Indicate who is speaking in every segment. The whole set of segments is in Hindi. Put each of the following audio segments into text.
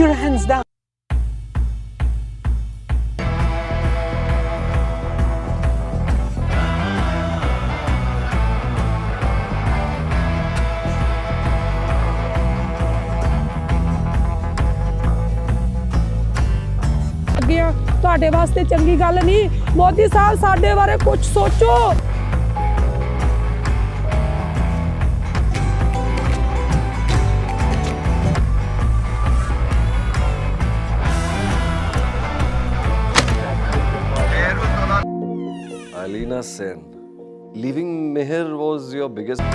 Speaker 1: your hands down.
Speaker 2: ਤੁਹਾਡੇ ਵਾਸਤੇ ਚੰਗੀ ਗੱਲ ਨਹੀਂ। ਮੋਦੀ ਸਾਹਿਬ ਸਾਡੇ ਬਾਰੇ ਕੁਝ ਸੋਚੋ।
Speaker 3: Alina Sen, leaving Meher was your biggest.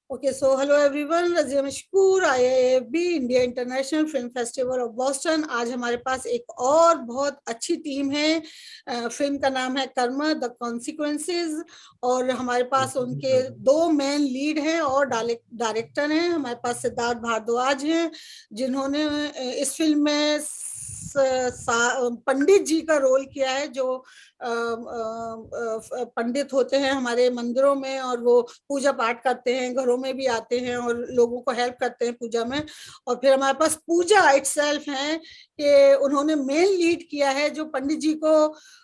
Speaker 4: Okay, so hello everyone, Razia Mashkoor, IIFB India International film festival of Boston. आज हमारे पास एक और बहुत अच्छी टीम है। फिल्म का नाम है कर्मा द कॉन्सिक्वेंसेस और हमारे पास उनके 2 मेन लीड हैं और डायरेक्टर हैं। हमारे पास सिद्धार्थ भारद्वाज हैं जिन्होंने इस फिल्म में पंडित जी का रोल किया है, जो पंडित होते हैं हमारे मंदिरों में और वो पूजा पाठ करते हैं, घरों में भी आते हैं और लोगों को हेल्प करते हैं पूजा में। और फिर हमारे पास पूजा इटसेल्फ है कि उन्होंने मेन लीड किया है, जो पंडित जी को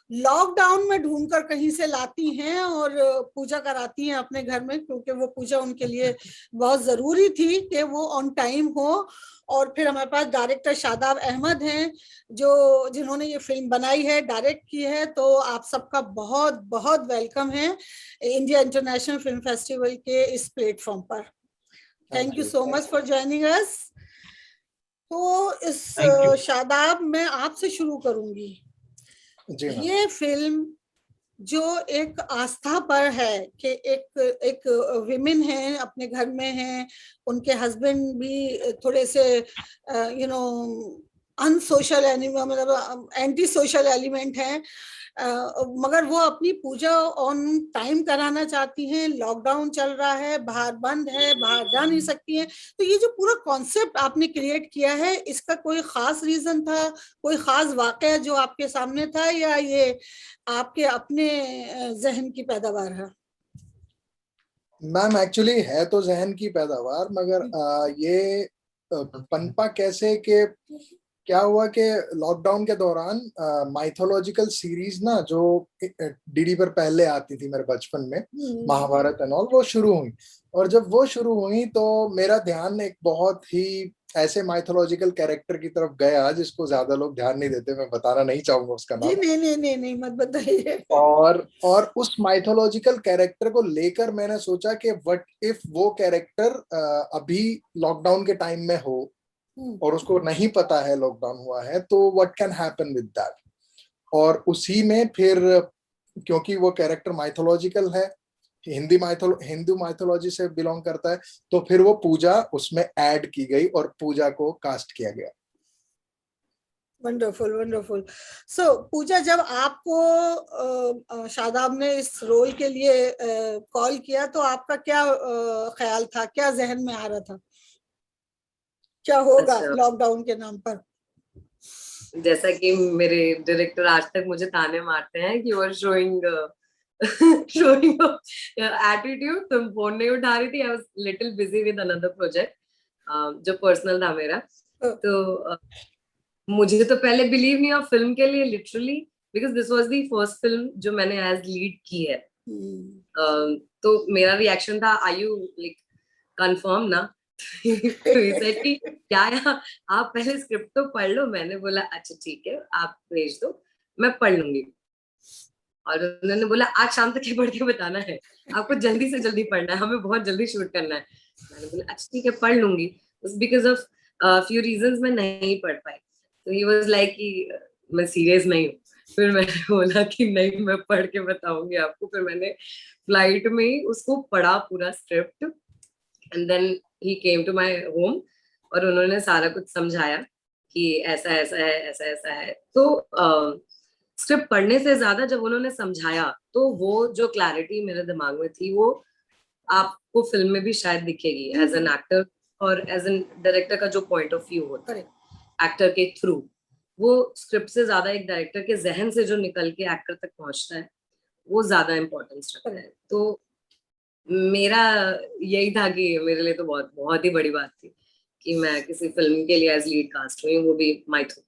Speaker 4: लॉकडाउन में ढूंढकर कहीं से लाती हैं और पूजा कराती हैं अपने घर में, क्योंकि वो पूजा उनके लिए बहुत जरूरी थी कि वो ऑन टाइम हो। और फिर हमारे पास डायरेक्टर शादाब अहमद हैं जिन्होंने ये फिल्म बनाई है, डायरेक्ट की है। तो आप सबका बहुत बहुत वेलकम है इंडिया इंटरनेशनल फिल्म फेस्टिवल के इस प्लेटफॉर्म पर। Thank you so much for joining us. तो इस शादाब मैं आपसे शुरू करूंगी। ये फिल्म जो एक आस्था पर है कि एक विमेन है, अपने घर में हैं, उनके हस्बैंड भी थोड़े से अनसोशल एनिमल, मतलब एंटी सोशल एलिमेंट है, मगर वो अपनी पूजा ऑन टाइम कराना चाहती हैं। लॉकडाउन चल रहा है, बाहर बंद है, बाहर जा नहीं सकती हैं। तो ये जो पूरा कॉन्सेप्ट आपने क्रिएट किया है, इसका कोई खास रीजन था, कोई खास वाकया जो आपके सामने था, या ये आपके अपने जहन की पैदावार है?
Speaker 5: मैम एक्चुअली है तो जहन की पैदावार, मगर ये पनपा कैसे के क्या हुआ कि लॉकडाउन के दौरान माइथोलॉजिकल सीरीज ना जो डीडी पर पहले आती थी मेरे बचपन में, महाभारत एंड ऑल, वो शुरू हुई। और जब वो शुरू हुई तो मेरा ध्यान एक बहुत ही ऐसे माइथोलॉजिकल कैरेक्टर की तरफ गया जिसको ज्यादा लोग ध्यान नहीं देते। मैं बताना नहीं चाहूंगा उसका नाम।
Speaker 4: नहीं मत बताइए।
Speaker 5: और उस माइथोलॉजिकल कैरेक्टर को लेकर मैंने सोचा कि व्हाट इफ वो कैरेक्टर अभी लॉकडाउन के टाइम में हो और उसको नहीं पता है लॉकडाउन हुआ है, तो what can happen with that. और उसी में फिर क्योंकि वो कैरेक्टर माइथोलॉजिकल है, हिंदू माइथोलॉजी से बिलोंग करता है, तो फिर वो पूजा उसमें ऐड की गई और पूजा को कास्ट किया गया।
Speaker 4: वंडरफुल। सो पूजा, जब आपको शादाब ने इस रोल के लिए कॉल किया तो आपका क्या ख्याल था, क्या जहन में आ रहा था, क्या होगा लॉकडाउन के नाम पर?
Speaker 6: जैसा कि मेरे डायरेक्टर आज तक मुझे ताने मारते हैं कि यू आर शोइंग एटीट्यूड, तुम फोन नहीं उठा रही थी। I was little busy with another project जो पर्सनल था मेरा। तो मुझे तो पहले बिलीव नहीं हुआ फिल्म के लिए, literally, because this was the first film जो मैंने एज लीड की है। तो मेरा रिएक्शन था, आर यू लाइक कंफर्म ना? क्या आप पहले स्क्रिप्ट तो पढ़ लो। मैंने बोला अच्छा ठीक है, आप भेज दो, मैं पढ़ लूंगी। और उन्होंने बोला आज शाम तक ये पढ़ के बताना है, आपको जल्दी से जल्दी पढ़ना है, हमें बहुत जल्दी शूट करना है। मैंने बोला अच्छा ठीक है, पढ़ लूंगी। बिकॉज ऑफ फ्यू रीजंस मैं नहीं पढ़ पाई। तो ही वाज लाइक कि मैं सीरियस नहीं हूँ। फिर मैंने बोला कि नहीं, मैं पढ़ के बताऊंगी आपको। फिर मैंने फ्लाइट में ही उसको पढ़ा पूरा script, and then he came to my home और उन्होंने सारा कुछ समझाया कि ऐसा ऐसा है, ऐसा ऐसा है। तो स्क्रिप्ट पढ़ने से ज्यादा जब उन्होंने समझाया तो वो जो क्लैरिटी मेरे दिमाग में थी वो आपको फिल्म में भी शायद दिखेगी एज एन एक्टर और एज एन डायरेक्टर का जो पॉइंट ऑफ व्यू होता है एक्टर के थ्रू, वो स्क्रिप्ट से ज्यादा एक डायरेक्टर के जहन से जो निकल के एक्टर तक पहुंचता है वो ज्यादा इम्पोर्टेंस रखता है। तो मेरा यही था कि मेरे लिए तो बहुत बहुत ही बड़ी बात थी कि मैं किसी फिल्म के लिए एज लीड कास्ट हुई, वो भी माइथो।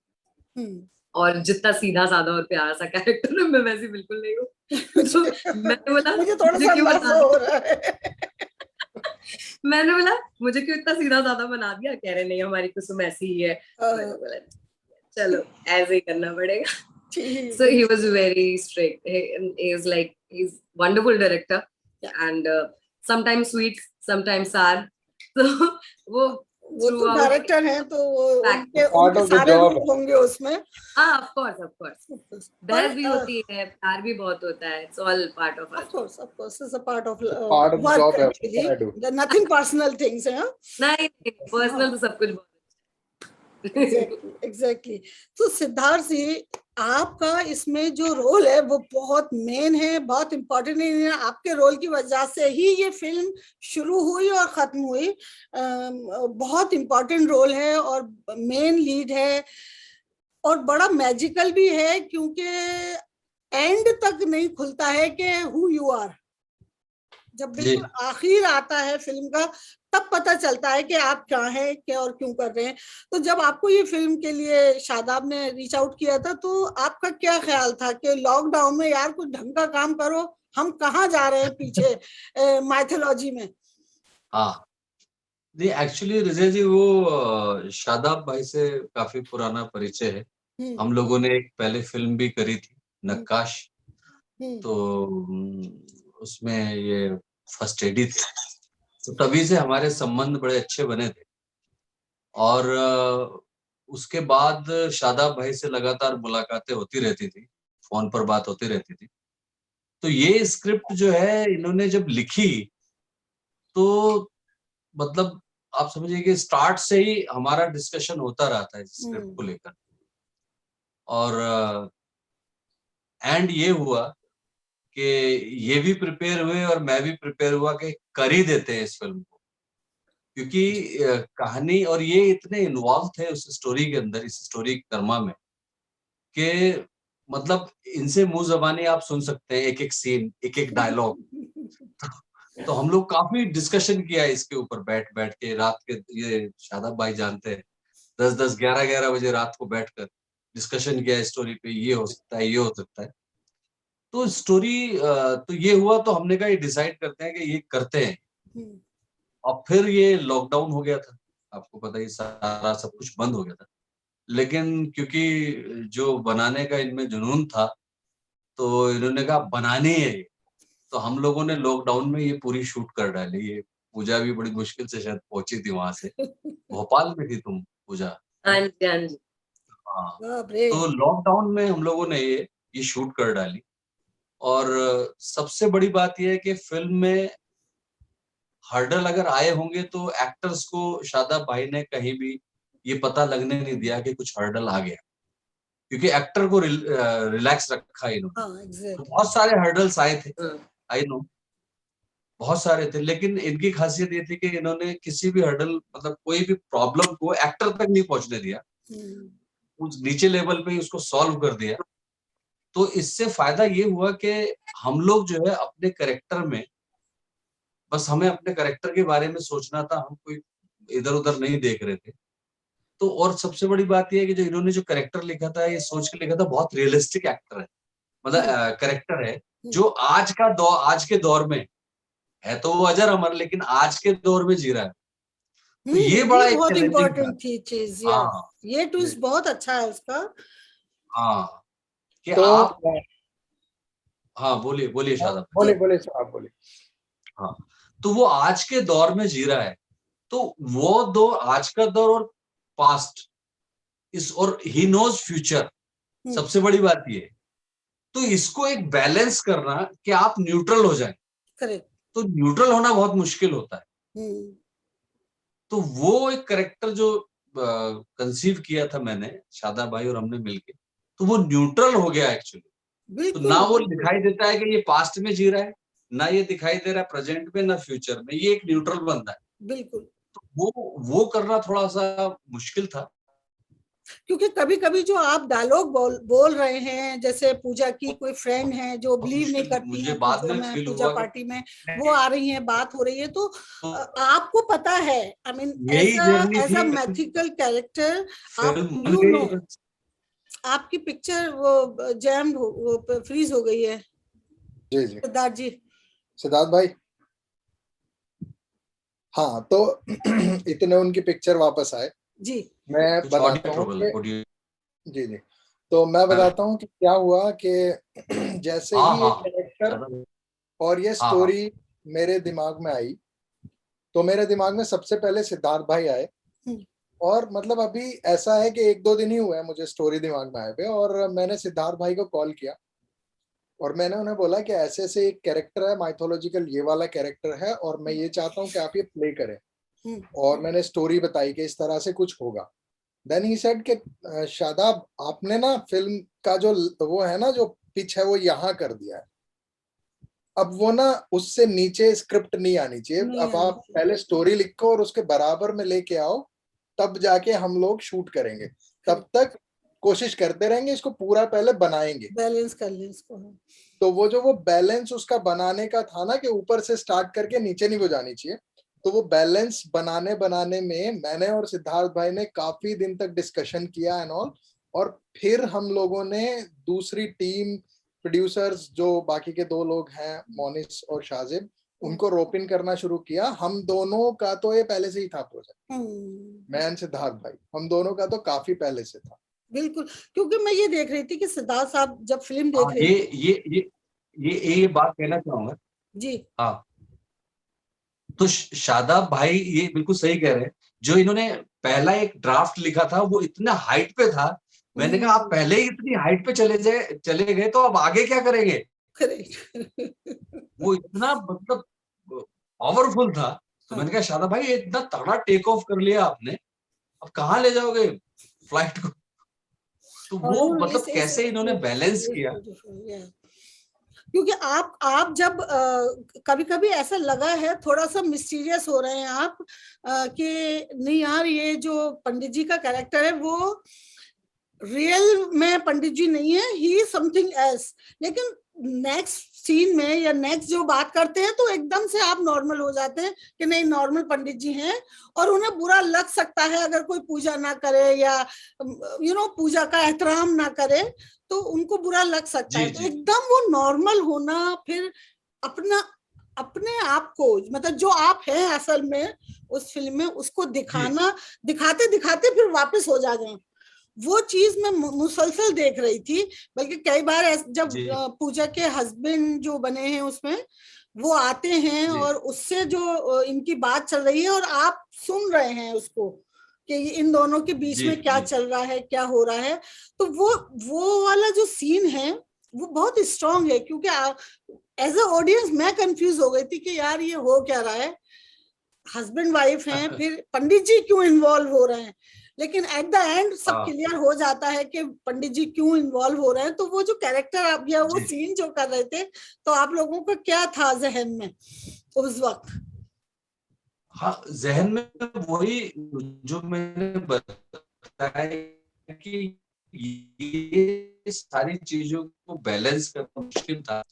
Speaker 6: और जितना सीधा साधा और प्यारा सा कैरेक्टर है मैं वैसी बिल्कुल नहीं हूँ। तो मैंने बोला
Speaker 4: मुझे थोड़ा सा अंदाजा हो रहा है।
Speaker 6: मैंने बोला मुझे क्यों इतना सीधा साधा बना दिया? कह रहे नहीं, हमारी कुसुम ऐसी ही है। मैंने बोला चलो ऐसे ही करना पड़ेगा। So he was very strict. He is like, he's wonderful director, and sometimes sweet, sometimes sad. So वो
Speaker 4: तो डायरेक्टर हैं तो उनके सारे रूप होंगे उसमें।
Speaker 6: हाँ, of course. बहस भी होती है, प्यार भी बहुत होता है. It's all part of us.
Speaker 4: Of course, it's a part of work actually. Nothing personal things, है?
Speaker 6: नहीं, personal तो सब कुछ
Speaker 4: Exactly. तो सिद्धार्थ जी, आपका इसमें जो रोल है वो बहुत मेन है, बहुत इम्पोर्टेंट है। आपके रोल की वजह से ही ये फिल्म शुरू हुई और खत्म हुई। बहुत इम्पोर्टेंट रोल है और मेन लीड है और बड़ा मैजिकल भी है क्योंकि एंड तक नहीं खुलता है कि हु यू आर। जब बिल्कुल आखिर आता है फिल्म का तब पता चलता है कि आप क्या हैं, क्या और क्यों कर रहे हैं। तो जब आपको ये फिल्म के लिए शादाब ने रीच आउट किया था तो आपका क्या ख्याल था कि लॉकडाउन में यार कुछ ढंग का काम करो, हम कहाँ जा रहे हैं पीछे माइथोलॉजी में?
Speaker 1: हाँ, नहीं एक्चुअली रिजा जी वो शादाब भाई से काफी पुराना परिचय है। हम लोगों ने एक पहले फिल्म भी करी थी नक्काश, तो उसमें ये फर्स्ट एडी थे, तो तभी से हमारे संबंध बड़े अच्छे बने थे। और उसके बाद शादाब भाई से लगातार मुलाकातें होती रहती थी, फोन पर बात होती रहती थी। तो ये स्क्रिप्ट जो है इन्होंने जब लिखी तो मतलब आप समझिए कि स्टार्ट से ही हमारा डिस्कशन होता रहता है इस स्क्रिप्ट को लेकर। और एंड ये हुआ कि ये भी प्रिपेयर हुए और मैं भी प्रिपेयर हुआ कि कर ही देते हैं इस फिल्म को, क्योंकि कहानी और ये इतने इन्वॉल्व थे उस स्टोरी के अंदर, इस स्टोरी कर्मा में, कि मतलब इनसे मुंह जबानी आप सुन सकते हैं, एक एक सीन, एक एक डायलॉग। तो हम लोग काफी डिस्कशन किया इसके ऊपर बैठ बैठ के रात के, ये शादाब भाई जानते हैं, 10-10, 11-11 बजे रात को बैठकर डिस्कशन किया स्टोरी पे, ये हो सकता है, ये हो सकता है। तो स्टोरी तो ये हुआ, तो हमने कहा ये डिसाइड करते हैं कि ये करते हैं। और फिर ये लॉकडाउन हो गया था, आपको पता ही, सारा सब कुछ बंद हो गया था। लेकिन क्योंकि जो बनाने का इनमें जुनून था तो इन्होंने कहा बनानी है ये, तो हम लोगों ने लॉकडाउन में ये पूरी शूट कर डाली। ये पूजा भी बड़ी मुश्किल से शायद पहुंची थी वहां से, भोपाल में थी तुम पूजा? हाँ, तो लॉकडाउन में हम लोगों ने ये शूट कर डाली। और सबसे बड़ी बात यह है कि फिल्म में हर्डल अगर आए होंगे तो एक्टर्स को शादाब भाई ने कहीं भी ये पता लगने नहीं दिया कि कुछ हर्डल आ गया, क्योंकि एक्टर को रिलैक्स रखा इन्होंने। तो बहुत सारे हर्डल्स आए थे, आई नो बहुत सारे थे, लेकिन इनकी खासियत ये थी कि इन्होंने किसी भी हर्डल, मतलब कोई भी प्रॉब्लम को एक्टर तक नहीं पहुंचने दिया, उस नीचे लेवल पे ही उसको सॉल्व कर दिया। तो इससे फायदा ये हुआ कि हम लोग जो है अपने कैरेक्टर में, बस हमें अपने कैरेक्टर के बारे में सोचना था, हम कोई इधर उधर नहीं देख रहे थे। तो और सबसे बड़ी बात यह है कि जो इन्होंने जो कैरेक्टर लिखा था, ये सोच के लिखा था, बहुत रियलिस्टिक एक्टर है, मतलब कैरेक्टर है जो आज के दौर में है, तो वो अजर अमर, लेकिन आज के दौर में जी रहा है। तो ये बड़ा
Speaker 4: बहुत इम्पोर्टेंट थी चीज, ये ट्विस्ट बहुत अच्छा है उसका।
Speaker 1: हाँ, कि
Speaker 5: तो
Speaker 1: आप, हाँ बोलिए शादाब,
Speaker 5: बोले आप बोले।
Speaker 1: हाँ, तो वो आज के दौर में जी रहा है, तो वो दो, आज का दौर और पास्ट, इस, और ही नोज फ्यूचर। सबसे बड़ी बात ये तो इसको एक बैलेंस करना कि आप न्यूट्रल हो जाएं,
Speaker 4: करेक्ट।
Speaker 1: तो न्यूट्रल होना बहुत मुश्किल होता है। तो वो एक कैरेक्टर जो कंसीव किया था मैंने, शादाब भाई और हमने मिलके, तो वो न्यूट्रल हो गया एक्चुअली। तो
Speaker 4: बिल्कुल
Speaker 1: ना वो
Speaker 4: बिल्कुल
Speaker 1: दिखाई देता है कि ये पास्ट में जी रहा है, ना ये दिखाई दे रहा है प्रेजेंट में, ना फ्यूचर में, ये एक न्यूट्रल बंदा है।
Speaker 4: बिल्कुल।
Speaker 1: तो वो करना थोड़ा सा मुश्किल था।
Speaker 4: क्योंकि कभी कभी जो आप डायलॉग बोल रहे हैं, जैसे पूजा की कोई फ्रेंड है जो
Speaker 1: बहुत
Speaker 4: बिलीव नहीं
Speaker 1: मुश्किल
Speaker 4: करती
Speaker 1: मुझे
Speaker 4: हैं
Speaker 1: बाद
Speaker 4: पूजा
Speaker 1: में
Speaker 4: में,
Speaker 1: फील
Speaker 4: पूजा
Speaker 1: हुआ
Speaker 4: पार्टी में
Speaker 1: कि
Speaker 4: वो आ रही हैं, बात हो रही है, तो आपको पता है, आई मीन
Speaker 1: यही जर्नी
Speaker 4: एज अ
Speaker 1: थी
Speaker 4: मैथिकल कैरेक्टर आप
Speaker 1: फिल्म बन
Speaker 4: यू नो,
Speaker 1: गई।
Speaker 4: आपकी पिक्चर वो जैम वो फ्रीज हो गई है।
Speaker 5: जी जी
Speaker 4: सिद्धार्थ जी।
Speaker 5: सिद्धार्थ भाई, हाँ तो इतने उनकी पिक्चर वापस आए।
Speaker 4: जी
Speaker 5: मैं
Speaker 1: कुछ
Speaker 5: बताता
Speaker 1: ऑडियो
Speaker 5: हूँ
Speaker 1: ट्रबल
Speaker 5: कि जी जी, तो मैं बताता हूँ कि क्या हुआ कि जैसे
Speaker 1: हाँ
Speaker 5: ही ये
Speaker 1: हाँ
Speaker 5: कैरेक्टर और ये
Speaker 1: हाँ हाँ
Speaker 5: स्टोरी मेरे दिमाग में आई, तो मेरे दिमाग में सबसे पहले सिद्धार्थ भाई आए। और मतलब अभी ऐसा है कि 1-2 दिन ही हुए हैं मुझे स्टोरी दिमाग में आए पे, और मैंने सिद्धार्थ भाई को कॉल किया और मैंने उन्हें बोला कि ऐसे ऐसे एक कैरेक्टर है माइथोलॉजिकल, ये वाला कैरेक्टर है और मैं ये चाहता हूँ कि आप ये प्ले करें। और मैंने स्टोरी बताई कि इस तरह से कुछ होगा। देन ही सेड कि शादाब, आपने ना फिल्म का जो वो है ना, जो पिच है वो यहाँ कर दिया है, अब वो ना उससे नीचे स्क्रिप्ट नहीं आनी चाहिए,
Speaker 4: नहीं
Speaker 5: अब
Speaker 4: आनी
Speaker 5: आप पहले स्टोरी लिखो और उसके बराबर में लेके आओ, तब जाके हम लोग शूट करेंगे, तब तक कोशिश करते रहेंगे, इसको पूरा पहले बनाएंगे।
Speaker 4: बैलेंस कर लें इसको।
Speaker 5: तो वो जो वो बैलेंस उसका बनाने का था ना, कि ऊपर से स्टार्ट करके नीचे नहीं को जानी चाहिए, तो वो बैलेंस बनाने बनाने में मैंने और सिद्धार्थ भाई ने काफी दिन तक डिस्कशन किया एंड ऑल। और फिर हम लोगों ने दूसरी टीम, प्रोड्यूसर्स जो बाकी के 2 लोग हैं, मोनिस और शाजिब, उनको रोप इन करना शुरू किया। हम दोनों का तो ये पहले से ही था प्रोजेक्ट, मैं एंड सिद्धार्थ भाई, हम दोनों का तो काफी पहले से था।
Speaker 4: बिल्कुल, क्योंकि मैं ये देख रही थी कि सिद्धार्थ साहब जब फिल्म देख
Speaker 1: हाँ,
Speaker 4: रही थी।
Speaker 1: ये बात कहना चाहूंगा।
Speaker 4: जी
Speaker 1: हाँ, तो शादाब भाई ये बिल्कुल सही कह रहे हैं। जो इन्होंने पहला एक ड्राफ्ट लिखा था वो इतना हाइट पे था, मैंने कहा आप पहले ही इतनी हाइट पे चले गए तो अब आगे क्या करेंगे। वो इतना मतलब पावरफुल था, तो मैंने कहा शादाब भाई ये इतना तगड़ा टेक ऑफ कर लिया आपने, अब कहाँ ले जाओगे फ्लाइट को। तो वो मतलब कैसे इन्होंने बैलेंस किया।
Speaker 4: क्योंकि आप जब कभी कभी ऐसा लगा है थोड़ा सा मिस्टीरियस हो रहे हैं आप, कि नहीं यार ये जो पंडित जी का कैरेक्टर है वो रियल में पंडित जी नहीं है, ही इज समथिंग एल्स, लेकिन नेक्स्ट सीन में या नेक्स्ट जो बात करते हैं तो एकदम से आप नॉर्मल हो जाते हैं कि नहीं नॉर्मल पंडित जी हैं। और उन्हें बुरा लग सकता है अगर कोई पूजा ना करे या पूजा का एहतराम ना करे, तो उनको बुरा लग सकता है। तो एकदम वो नॉर्मल होना, फिर अपने आप को मतलब जो आप हैं असल में उस फिल्म में, उसको दिखाते दिखाते फिर वापस हो जाए, वो चीज मैं मुसलसल देख रही थी। बल्कि कई बार जब पूजा के हस्बैंड जो बने हैं उसमें वो आते हैं और उससे जो इनकी बात चल रही है और आप सुन रहे हैं उसको कि इन दोनों के बीच में क्या चल रहा है, क्या हो रहा है, तो वो वाला जो सीन है वो बहुत स्ट्रांग है। क्योंकि एज अ ऑडियंस मैं कंफ्यूज हो गई थी कि यार ये हो क्या रहा है, हस्बैंड वाइफ हैं, फिर पंडित जी क्यों इन्वॉल्व हो रहे हैं, लेकिन एट द एंड सब क्लियर हो जाता है कि पंडित जी क्यों इन्वॉल्व हो रहे हैं। तो वो जो कैरेक्टर आप या वो सीन जो कर रहे थे, तो आप लोगों का क्या था जहन में उस वक्त?
Speaker 1: हाँ, जहन में वही जो मैंने बताया कि ये सारी चीजों को बैलेंस करना मुश्किल था।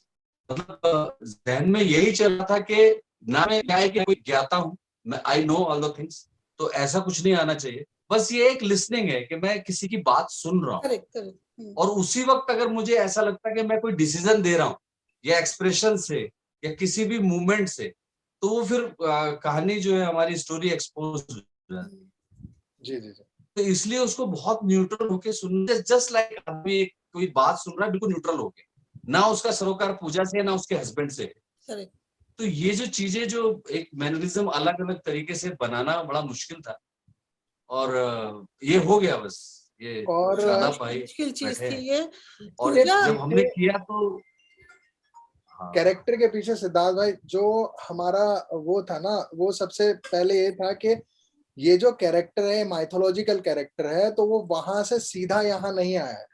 Speaker 1: मतलब जहन में यही चल रहा था कि ना मैं क्या है कि कोई ज्ञाता हूँ, मैं I know all the things, तो ऐसा कुछ नहीं आना चाहिए। बस ये एक लिसनिंग है कि मैं किसी की बात सुन रहा हूँ, और उसी वक्त अगर मुझे ऐसा लगता है कि मैं कोई डिसीजन दे रहा हूँ या एक्सप्रेशन से या किसी भी मूवमेंट से, तो वो फिर कहानी जो है हमारी स्टोरी एक्सपोज हो जाती है।
Speaker 5: जी जी जी।
Speaker 1: तो इसलिए उसको बहुत न्यूट्रल होके सुनने, जस्ट लाइक आदमी कोई बात सुन रहा है बिल्कुल न्यूट्रल होके, ना उसका सरोकार पूजा से ना उसके हस्बैंड से। तो ये जो चीजें जो एक मैनरिज्म अलग अलग तरीके से बनाना बड़ा मुश्किल था, और ये हो गया बस। ये
Speaker 5: और
Speaker 1: शादाब भाई
Speaker 4: मुश्किल चीज
Speaker 1: बैठे
Speaker 4: थी
Speaker 1: हैं।
Speaker 4: ये।
Speaker 1: और
Speaker 4: पूजा
Speaker 1: जब हमने किया तो हाँ,
Speaker 5: कैरेक्टर के पीछे सिद्धार्थ भाई जो हमारा वो था ना, वो सबसे पहले ये था कि ये जो कैरेक्टर है माइथोलॉजिकल कैरेक्टर है, तो वो वहां से सीधा यहाँ नहीं आया है।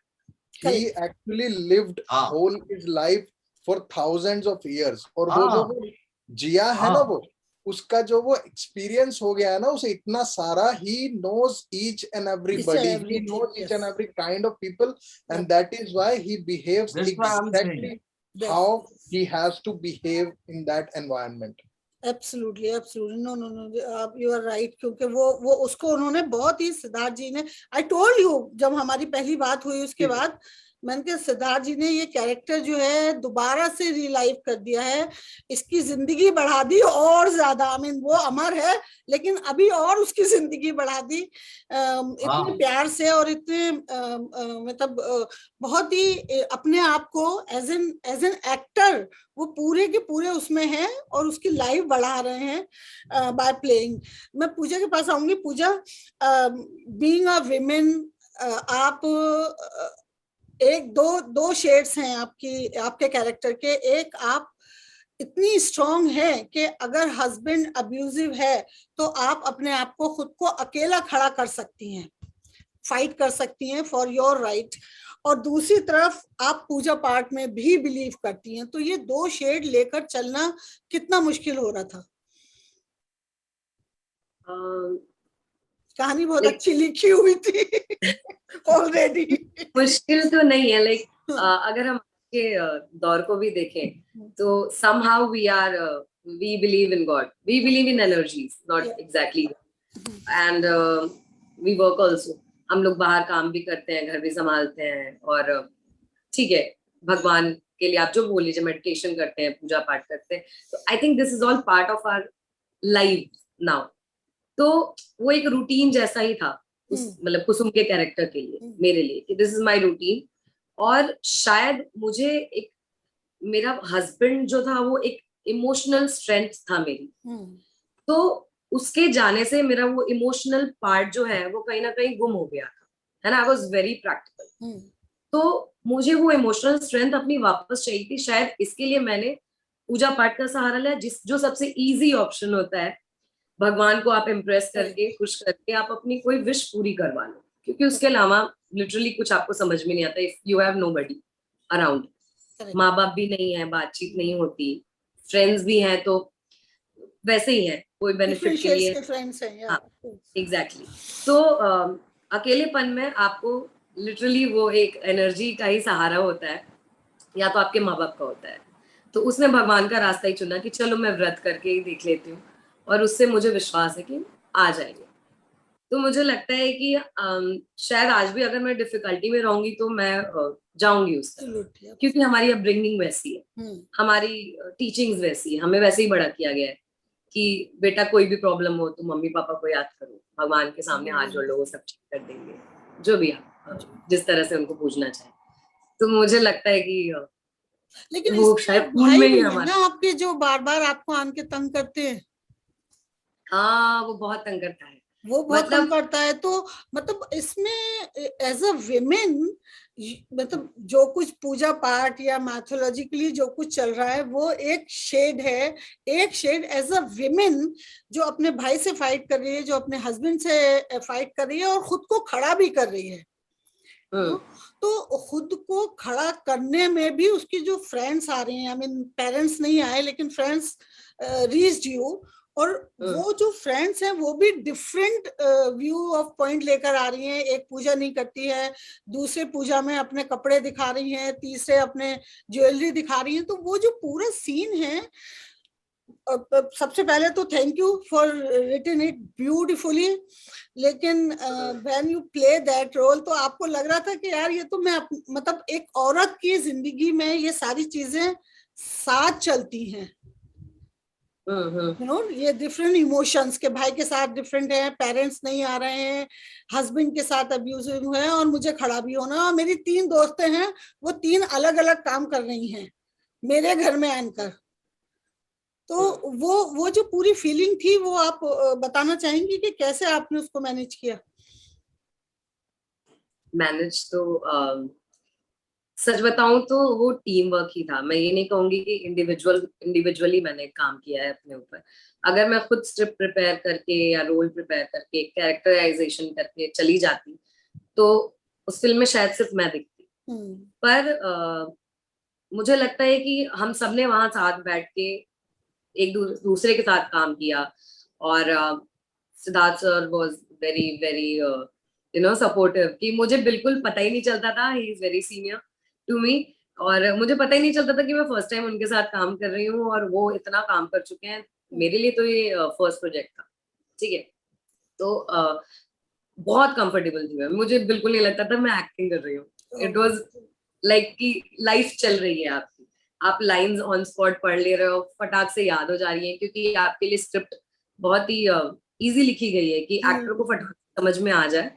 Speaker 5: ही एक्चुअली लिव्ड
Speaker 1: हाँ
Speaker 5: whole his life for thousands of years, और वो जो
Speaker 1: हाँ
Speaker 5: वो जिया है ना,
Speaker 1: हाँ
Speaker 5: वो उसका जो वो एक्सपीरियंस हो गया है ना उसे इतना सारा, he knows each and everybody, he knows each and every kind of people, and that is why he behaves
Speaker 1: That's why I'm saying.
Speaker 5: Exactly how he has to behave in that environment.
Speaker 4: Absolutely absolutely, no no no, आप यू आर राइट, क्योंकि वो उसको उन्होंने बहुत ही, सिद्धार्थ जी ने, आई टोल्ड यू जब हमारी पहली बात हुई उसके बाद मैंने कहा सिद्धार्थ जी ने ये कैरेक्टर जो है दोबारा से रिलाइव कर दिया है, इसकी जिंदगी बढ़ा दी और ज्यादा। आई मीन वो अमर है लेकिन अभी और उसकी जिंदगी बढ़ा दी इतने प्यार से और इतने मतलब बहुत ही अपने आप को एज एन एक्टर वो पूरे के पूरे उसमें हैं और उसकी लाइफ बढ़ा रहे हैं बाय प्लेइंग। मैं पूजा के पास आऊंगी। पूजा, बीइंग अ विमेन, आप एक दो शेड्स हैं आपके कैरेक्टर के। एक, आप इतनी स्ट्रांग है कि अगर हस्बैंड अब्यूजिव है तो आप अपने आप को खुद को अकेला खड़ा कर सकती हैं, फाइट कर सकती हैं फॉर योर राइट। और दूसरी तरफ आप पूजा पाठ में भी बिलीव करती हैं। तो ये दो शेड लेकर चलना कितना मुश्किल हो रहा था? कहानी बहुत अच्छी लिखी हुई थी ऑलरेडी।
Speaker 6: मुश्किल तो नहीं है, लाइक अगर हम के दौर को भी देखें तो somehow we believe in God, we believe in energies, not exactly, and we work also. हम लोग बाहर काम भी करते हैं, घर भी संभालते हैं, और ठीक है, भगवान के लिए आप जो बोल लीजिए, मेडिटेशन करते हैं, पूजा पाठ करते हैं, तो I think this is all part of our life now. तो वो एक रूटीन जैसा ही था मतलब कुसुम के कैरेक्टर के लिए, मेरे लिए, कि दिस इज माय रूटीन। और शायद मुझे एक, मेरा हस्बैंड जो था वो एक इमोशनल स्ट्रेंथ था मेरी, तो उसके जाने से मेरा वो इमोशनल पार्ट जो है वो कहीं ना कहीं गुम हो गया था, है ना। आई वॉज वेरी प्रैक्टिकल, तो मुझे वो इमोशनल स्ट्रेंथ अपनी वापस चाहिए थी। शायद इसके लिए मैंने पूजा पाठ का सहारा लिया, जो सबसे इजी ऑप्शन होता है। भगवान को आप इम्प्रेस करके, खुश करके आप अपनी कोई विश पूरी करवा लो, क्योंकि उसके अलावा लिटरली कुछ आपको समझ में नहीं आता if you have nobody around. माँ बाप भी नहीं है, बातचीत नहीं होती, फ्रेंड्स भी हैं तो वैसे ही है, कोई बेनिफिट के लिए
Speaker 4: फ्रेंड्स हैं।
Speaker 6: हाँ, एग्जैक्टली। तो अकेलेपन में आपको लिटरली वो एक एनर्जी का ही सहारा होता है, या तो आपके माँ बाप का होता है। तो उसने भगवान का रास्ता ही चुना कि चलो मैं व्रत करके ही देख लेती हूँ, और उससे मुझे विश्वास है कि आ जाएंगे। तो मुझे लगता है कि शायद आज भी अगर मैं डिफिकल्टी में रहूंगी तो मैं जाऊंगी उस तरफ, क्योंकि हमारी अपब्रिंगिंग वैसी है, हमारी टीचिंग्स वैसी है, हमें वैसे ही बड़ा किया गया है कि बेटा कोई भी प्रॉब्लम हो तो मम्मी पापा को याद करो, भगवान के सामने हाथ जोड़ लो, वो सब ठीक कर देंगे, जो भी आप जिस तरह से उनको पूजना चाहे। तो मुझे लगता है कि
Speaker 4: लेकिन
Speaker 6: वो शायद खून में ही है हमारे।
Speaker 4: ना आपके, जो बार बार आपको आन के तंग करते हैं।
Speaker 6: हाँ, वो बहुत तंग करता है,
Speaker 4: वो बहुत तंग करता है। तो मतलब इसमें एज अ विमेन, मतलब जो कुछ पूजा पाठ या मैथोलॉजिकली जो कुछ चल रहा है वो एक शेड है, एक शेड एज अ विमेन जो अपने भाई से फाइट कर रही है, जो अपने हस्बैंड से फाइट कर रही है और खुद को खड़ा भी कर रही है। तो खुद को खड़ा करने में भी उसकी जो फ्रेंड्स आ रही हैं, आई मीन पेरेंट्स नहीं आए लेकिन फ्रेंड्स रीच्ड यू, और वो जो फ्रेंड्स हैं वो भी डिफरेंट व्यू ऑफ पॉइंट लेकर आ रही हैं। एक पूजा नहीं करती है, दूसरे पूजा में अपने कपड़े दिखा रही हैं, तीसरे अपने ज्वेलरी दिखा रही हैं। तो वो जो पूरा सीन है, सबसे पहले तो thank you for written it beautifully, लेकिन when you play that role तो आपको लग रहा था कि यार ये तो मैं मतलब एक औरत की जिंदगी में ये सारी चीजें साथ चलती हैं। ये डिफरेंट इमोशंस के, भाई के साथ डिफरेंट है, पेरेंट्स नहीं आ रहे हैं, हस्बैंड के साथ अब्यूजिव है, और मुझे खड़ा भी होना। और मेरी 3 दोस्तें हैं, वो 3 अलग अलग काम कर रही हैं मेरे घर में आकर। तो वो जो पूरी फीलिंग थी वो आप बताना चाहेंगी कि कैसे आपने उसको मैनेज किया?
Speaker 6: मैनेज। तो सच बताऊं तो वो टीम वर्क ही था। मैं ये नहीं कहूंगी कि इंडिविजुअली मैंने काम किया है अपने ऊपर। अगर मैं खुद स्क्रिप्ट प्रिपेयर करके या रोल प्रिपेयर करके कैरेक्टराइजेशन करके चली जाती तो उस फिल्म में शायद सिर्फ मैं दिखती। पर मुझे लगता है कि हम सबने वहां साथ बैठ के एक दूसरे के साथ काम किया। और Siddharth sir was very very supportive कि मुझे बिल्कुल पता ही नहीं चलता था। He is very senior to me और मुझे पता ही नहीं चलता था कि मैं फर्स्ट टाइम उनके साथ काम कर रही हूँ और वो इतना काम कर चुके हैं। मेरे लिए तो ये फर्स्ट प्रोजेक्ट था, ठीक है। तो बहुत कंफर्टेबल थी मैं। मुझे बिल्कुल नहीं लगता था मैं एक्टिंग कर रही हूँ। इट वाज लाइक कि लाइफ चल रही है आपकी, आप लाइंस ऑन स्पॉट पढ़ ले रहे हो, फटाक से याद हो जा रही है क्योंकि आपके लिए स्क्रिप्ट बहुत ही इजी लिखी गई है कि एक्टर को फटाक समझ में आ जाए।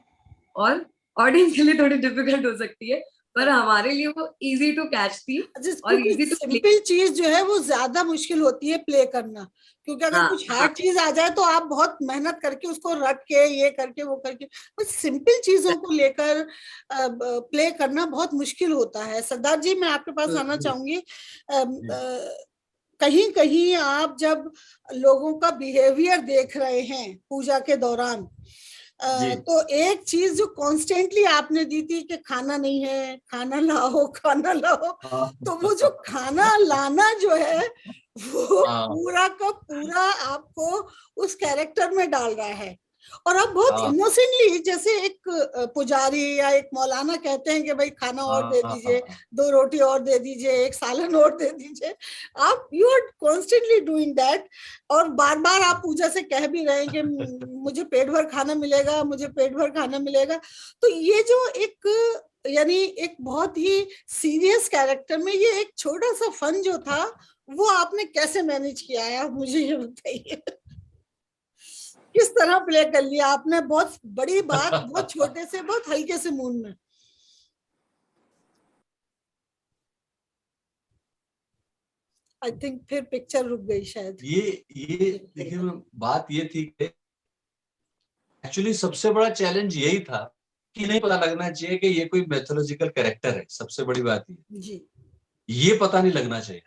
Speaker 6: और ऑडियंस के लिए थोड़ी डिफिकल्ट हो सकती है पर हमारे लिए वो इजी टू कैच थी और इजी टू प्ले।
Speaker 4: सिंपल चीज जो है वो ज्यादा मुश्किल होती है प्ले करना, क्योंकि अगर कुछ हार्ड चीज आ जाए तो आप बहुत मेहनत करके उसको रट के ये करके वो करके, बस सिंपल चीजों को लेकर प्ले करना बहुत मुश्किल होता है। सरदार जी, मैं आपके पास आना चाहूंगी। कहीं कहीं आप जब लोगों का बिहेवियर देख रहे हैं पूजा के दौरान, तो एक चीज जो कॉन्स्टेंटली आपने दी थी कि खाना नहीं है, खाना लाओ खाना लाओ, तो वो जो खाना लाना जो है वो पूरा का पूरा आपको उस कैरेक्टर में डाल रहा है। और आप बहुत इनोसेंटली, जैसे एक पुजारी या एक मौलाना कहते हैं कि भाई खाना और दे दीजिए, 2 रोटी और दे दीजिए, एक सालन और दे दीजिए, आप you are constantly doing that. और बार बार आप पूजा से कह भी रहे हैं कि मुझे पेट भर खाना मिलेगा, मुझे पेट भर खाना मिलेगा। तो ये जो एक यानी एक बहुत ही सीरियस कैरेक्टर में ये एक छोटा सा फन जो था वो आपने कैसे मैनेज किया है, आप मुझे ये बताइए। किस तरह प्ले कर लिया आपने बहुत बड़ी बात बहुत छोटे से बहुत हल्के से मूड में। आई थिंक फिर पिक्चर रुक गई शायद।
Speaker 1: ये देखिए बात ये थी कि एक्चुअली सबसे बड़ा चैलेंज यही था कि नहीं पता लगना चाहिए कि ये कोई मैथोलॉजिकल कैरेक्टर है। सबसे बड़ी बात ये पता नहीं लगना चाहिए।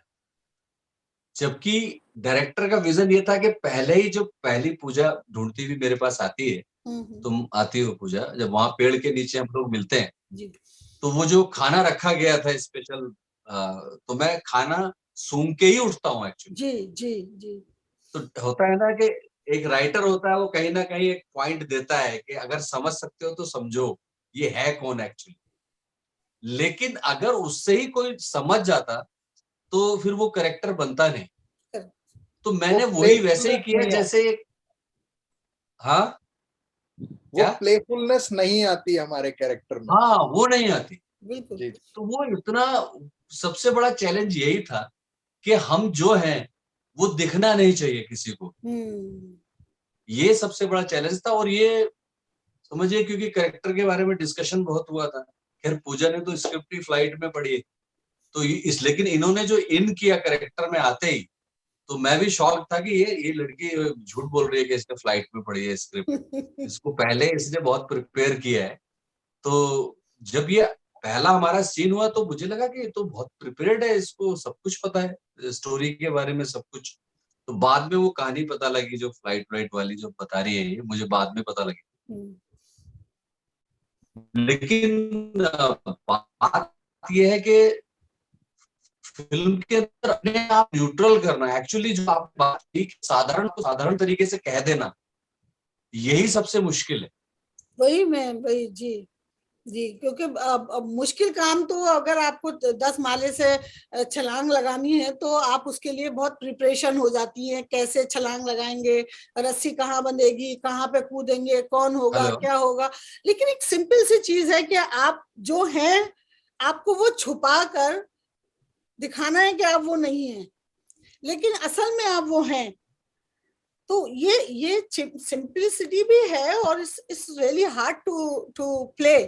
Speaker 1: जबकि डायरेक्टर का विजन ये था कि पहले ही जो पहली पूजा ढूंढती हुई मेरे पास आती है, तुम आती हो पूजा, जब वहां पेड़ के नीचे हम लोग मिलते हैं, तो वो जो खाना रखा गया था स्पेशल, तो मैं खाना सूंघ के ही उठता हूँ एक्चुअली।
Speaker 4: जी।
Speaker 1: तो होता है ना कि एक राइटर होता है, वो कहीं ना कहीं एक पॉइंट देता है कि अगर समझ सकते हो तो समझो ये है कौन एक्चुअली। लेकिन अगर उससे ही कोई समझ जाता तो फिर वो कैरेक्टर बनता नहीं। तो मैंने वही वैसे ही किया जैसे
Speaker 5: वो प्लेफुलनेस नहीं आती हमारे कैरेक्टर में।
Speaker 1: वो नहीं आती
Speaker 4: बिल्कुल।
Speaker 1: तो वो इतना सबसे बड़ा चैलेंज यही था कि हम जो हैं वो दिखना नहीं चाहिए किसी को। ये सबसे बड़ा चैलेंज था। और ये समझिए क्योंकि कैरेक्टर के बारे में डिस्कशन बहुत हुआ था। खैर पूजा ने तो स्क्रिप्ट ही फ्लाइट में पढ़ी तो लेकिन इन्होंने जो इन किया कैरेक्टर में आते ही, तो मैं भी शॉक था कि ये लड़की झूठ बोल रही है कि इसने फ्लाइट में पढ़ी है स्क्रिप्ट। इसको पहले इसने बहुत प्रिपेयर किया है। तो जब ये पहला हमारा सीन हुआ तो मुझे लगा कि ये तो बहुत प्रिपेयर्ड है, इसको सब कुछ पता है स्टोरी के बारे में सब कुछ। तो बाद में वो कहानी पता लगी जो फ्लाइट वाली जो बता रही है, ये मुझे बाद में पता लगी। लेकिन बात ये है कि फिल्म के अंदर अपने आप न्यूट्रल करना, एक्चुअली जो आप बात की साधारण तरीके से कह देना, यही सबसे मुश्किल है।
Speaker 4: वही जी क्योंकि अब मुश्किल काम तो अगर आपको 10 माले से छलांग लगानी है तो आप उसके लिए बहुत प्रिपरेशन हो जाती है, कैसे छलांग लगाएंगे, रस्सी कहाँ बंधेगी, कहाँ पे कूदेंगे, कौन होगा क्या होगा। लेकिन एक सिंपल सी चीज है कि आप जो हैं आपको वो छुपा कर दिखाना है कि आप वो नहीं हैं, लेकिन असल में आप वो हैं। तो ये सिंपलिसिटी भी है और it's really hard to play.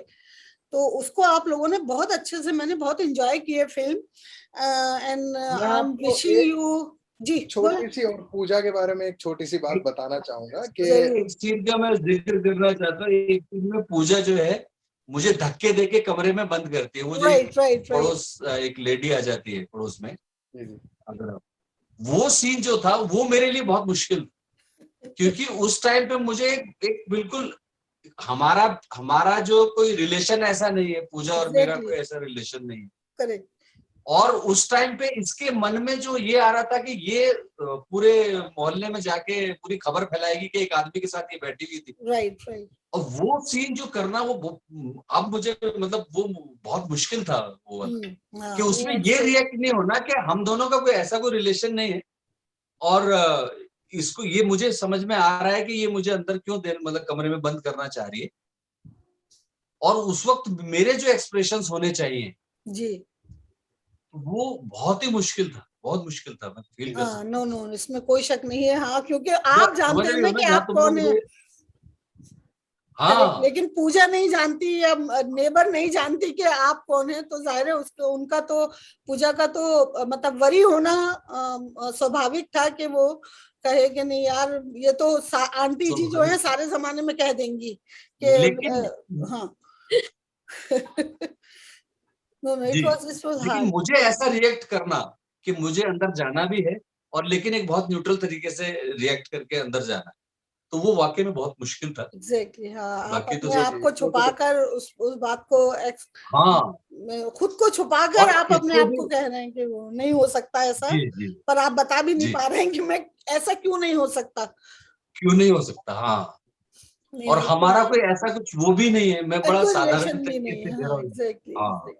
Speaker 4: तो उसको आप लोगों ने बहुत अच्छे से, मैंने बहुत एंजॉय किया film. And I am wishing you जी।
Speaker 5: छोटी सी और पूजा के बारे में एक छोटी सी बात बताना चाहूंगा कि
Speaker 1: एक चीज का मैं जिक्र करना चाहता हूँ। एक चीज में पूजा जो है मुझे धक्के देके कमरे में बंद करती है। मुझे
Speaker 4: राइट
Speaker 1: पड़ोस एक लेडी आ जाती है पड़ोस में,
Speaker 5: जी, जी।
Speaker 1: अगर वो सीन जो था वो मेरे लिए बहुत मुश्किल, क्योंकि उस टाइम पे मुझे एक बिल्कुल हमारा जो कोई रिलेशन ऐसा नहीं है, पूजा और मेरा
Speaker 4: Exactly.
Speaker 1: कोई ऐसा रिलेशन नहीं है।
Speaker 4: करेक्ट।
Speaker 1: और उस टाइम पे इसके मन में जो ये आ रहा था कि ये पूरे मोहल्ले में जाके पूरी खबर फैलाएगी कि एक आदमी के साथ ये बैठी हुई थी।
Speaker 4: राइट।
Speaker 1: और वो सीन जो करना वो अब मुझे मतलब वो बहुत मुश्किल था वो वाला, कि उसमें ये रिएक्ट नहीं होना कि हम दोनों का कोई ऐसा कोई रिलेशन नहीं है, और इसको ये मुझे समझ में आ रहा है कि ये मुझे अंदर क्यों मतलब कमरे में बंद करना चाह रही है, और उस वक्त मेरे जो एक्सप्रेशंस होने चाहिए
Speaker 4: जी।
Speaker 1: वो बहुत ही मुश्किल था, बहुत मुश्किल था। मैं फील कर सकता हूँ।
Speaker 4: नो, इसमें कोई शक नहीं है। हाँ, क्योंकि आप जानते हैं ना कि आप कौन है।
Speaker 1: हाँ,
Speaker 4: लेकिन पूजा नहीं जानती या नेबर नहीं जानती कि आप कौन है, तो जाहिर है उसको उनका तो पूजा का तो मतलब वरी होना स्वाभाविक था कि वो कहे कि नहीं यार, ये तो आंटी जी जो है सारे जमाने में कह देंगी कि
Speaker 1: लेकिन
Speaker 4: हाँ।
Speaker 1: लेकिन मुझे ऐसा रिएक्ट करना कि मुझे अंदर जाना भी है, और लेकिन एक बहुत न्यूट्रल तरीके से रिएक्ट करके अंदर जाना है, तो वो वाकई में बहुत मुश्किल था।
Speaker 4: एग्जैक्टली। हाँ, आप
Speaker 1: बाकी तो
Speaker 4: अपने आप को छुपाकर उस बात को
Speaker 1: हाँ,
Speaker 4: खुद को छुपाकर
Speaker 1: और
Speaker 4: आप अपने
Speaker 1: इसको
Speaker 4: आप को कह रहे हैं कि वो नहीं हो सकता ऐसा,
Speaker 1: जी
Speaker 4: पर आप बता भी नहीं
Speaker 1: जी
Speaker 4: पा रहे हैं कि मैं ऐसा क्यों नहीं हो सकता।
Speaker 1: क्यों नहीं हो सकता। हाँ, और हमारा कोई ऐसा कुछ वो भी नहीं है, मैं बड़ा
Speaker 4: कोई
Speaker 1: साधारण
Speaker 4: रिलेशन भी
Speaker 1: तरीके
Speaker 4: नहीं
Speaker 1: से
Speaker 4: है।
Speaker 1: दे
Speaker 4: हाँ,
Speaker 1: रहा हूँ।
Speaker 4: एग्जैक्टली।
Speaker 1: हाँ,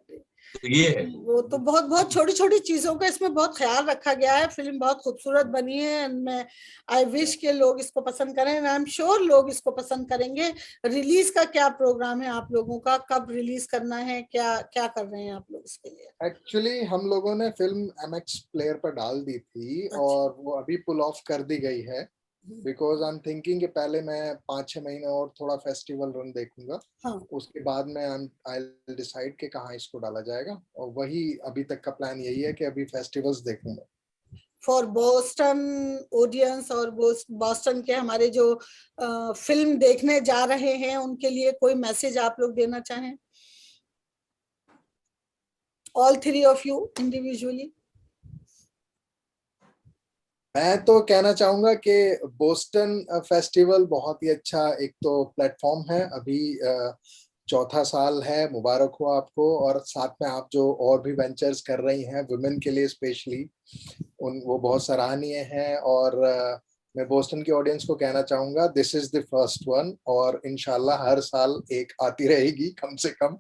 Speaker 1: तो ये है।
Speaker 4: वो तो बहुत बहुत छोटी छोटी चीजों का इसमें बहुत ख्याल रखा गया है। फिल्म बहुत खूबसूरत बनी है, एंड मैं आई विश के लोग इसको पसंद करें, एंड आई एम श्योर लोग इसको पसंद करेंगे। रिलीज का क्या प्रोग्राम है आप लोगों का, कब रिलीज करना है, क्या क्या कर रहे हैं आप लोग इसके लिए?
Speaker 5: एक्चुअली हम लोगों ने फिल्म MX प्लेयर पर डाल दी थी, और वो अभी पुल ऑफ कर दी गई है, बिकॉज आई एम थिंकिंग कि पहले मैं 5-6 महीने और थोड़ा फेस्टिवल रन देखूंगा। हाँ. उसके बाद में आई डिसाइड कि कहाँ इसको डाला जाएगा, और वही अभी तक का प्लान यही है कि अभी फेस्टिवल्स देखूंगा।
Speaker 4: फॉर बोस्टन ऑडियंस और बोस्टन के हमारे जो फिल्म देखने जा रहे हैं उनके लिए कोई मैसेज आप लोग देना चाहें, all three of you individually?
Speaker 5: मैं तो कहना चाहूंगा कि बोस्टन फेस्टिवल बहुत ही अच्छा एक तो प्लेटफॉर्म है, अभी 4था साल है, मुबारक हो आपको। और साथ में आप जो और भी वेंचर्स कर रही हैं वुमेन के लिए स्पेशली, वो बहुत सराहनीय हैं। और मैं बोस्टन की ऑडियंस को कहना चाहूंगा, this is the first one, और इंशाल्लाह हर साल एक आती रहेगी कम से कम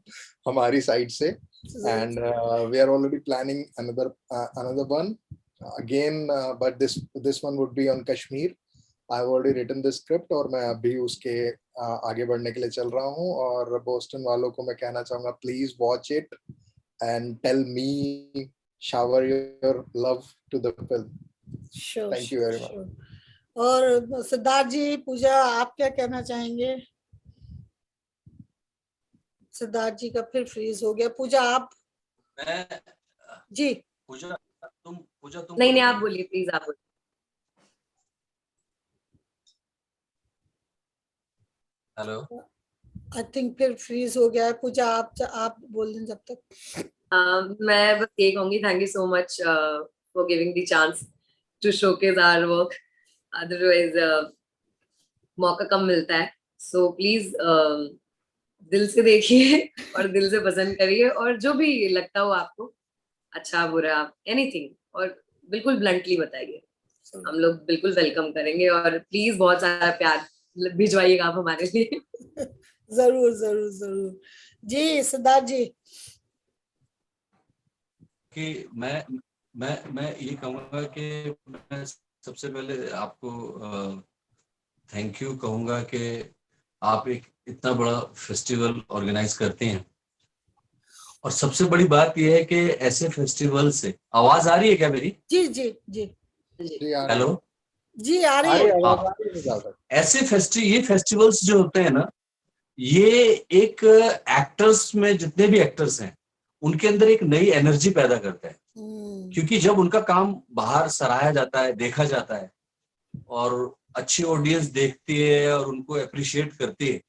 Speaker 5: हमारी साइड से। And we are already planning another one again, but this one would be on Kashmir. I've already written the script, और मैं अभी उसके आगे बढ़ने के लिए चल रहा हूँ। और बोस्टन वालों को मैं कहना चाहूंगा, please watch it and tell me, shower your love to the film. Thank you very much.
Speaker 4: और सिद्धार्थ जी, पूजा आप क्या कहना चाहेंगे? सिद्धार्थ जी का फिर फ्रीज हो गया। पूजा आप? जी
Speaker 1: पूजा तुम
Speaker 6: नहीं आप बोलिए प्लीज, आप बोलिए।
Speaker 1: हेलो,
Speaker 4: आई थिंक फिर फ्रीज हो गया है। पूजा आप बोल दें जब तक।
Speaker 6: मैं बस ये कहूंगी, thank you so much for giving the chance to showcase our work, otherwise मौका कम मिलता है। सो प्लीज दिल से देखिए और दिल से पसंद करिए, और जो भी लगता हो आपको अच्छा बुरा एनीथिंग, और बिल्कुल ब्लंटली बताइए, हम लोग बिल्कुल वेलकम करेंगे। और प्लीज बहुत सारा प्यार भिजवाइएगा आप हमारे लिए।
Speaker 4: जरूर जरूर जरूर। जी सिद्धार्थ जी।
Speaker 1: कि मैं ये कहूँगा कि मैं सबसे पहले आपको थैंक यू कहूँगा कि आप एक इतना बड़ा फेस्टिवल ऑर्गेनाइज करते हैं। और सबसे बड़ी बात यह है कि ऐसे फेस्टिवल से, आवाज आ रही है क्या मेरी?
Speaker 4: जी जी जी
Speaker 1: हेलो
Speaker 4: जी, आ रही है।
Speaker 1: ये फेस्टिवल्स जो होते हैं ना, ये एक एक्टर्स में जितने भी एक्टर्स हैं उनके अंदर एक नई एनर्जी पैदा करता है, क्योंकि जब उनका काम बाहर सराहा जाता है, देखा जाता है, और अच्छी ऑडियंस देखती है और उनको अप्रिशिएट करती है,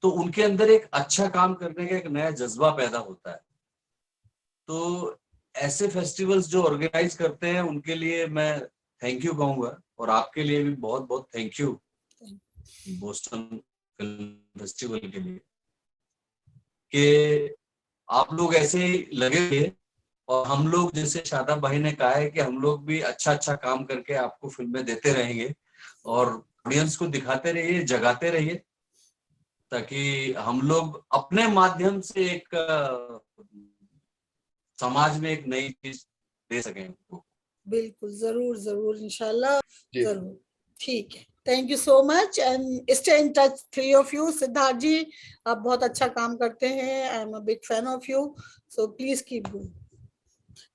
Speaker 1: तो उनके अंदर एक अच्छा काम करने का एक नया जज्बा पैदा होता है। तो ऐसे फेस्टिवल्स जो ऑर्गेनाइज करते हैं उनके लिए मैं थैंक यू कहूंगा, और आपके लिए भी बहुत बहुत thank you Boston film festival के लिए, कि आप लोग ऐसे ही लगे हुए, और हम लोग जैसे शादाब भाई ने कहा है कि हम लोग भी अच्छा अच्छा काम करके आपको फिल्में देते रहेंगे और ऑडियंस को दिखाते रहिए, जगाते रहिए, ताकि हम लोग अपने माध्यम से एक समाज में एक नई चीज दे सकें उनको।
Speaker 4: बिल्कुल, जरूर जरूर, इंशाल्लाह
Speaker 5: जी।
Speaker 4: जरूर। ठीक है, thank you so much and stay in touch three of you. Siddharth ji, आप बहुत अच्छा काम करते हैं, I am a big fan of you, so please keep going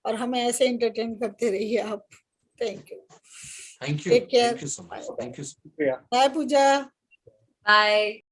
Speaker 4: और हमें ऐसे एंटरटेन करते रहिए आप। Thank you,
Speaker 1: thank
Speaker 4: take care,
Speaker 1: you so much, thank you.
Speaker 5: शुक्रिया।
Speaker 4: बाय पूजा।
Speaker 6: Bye.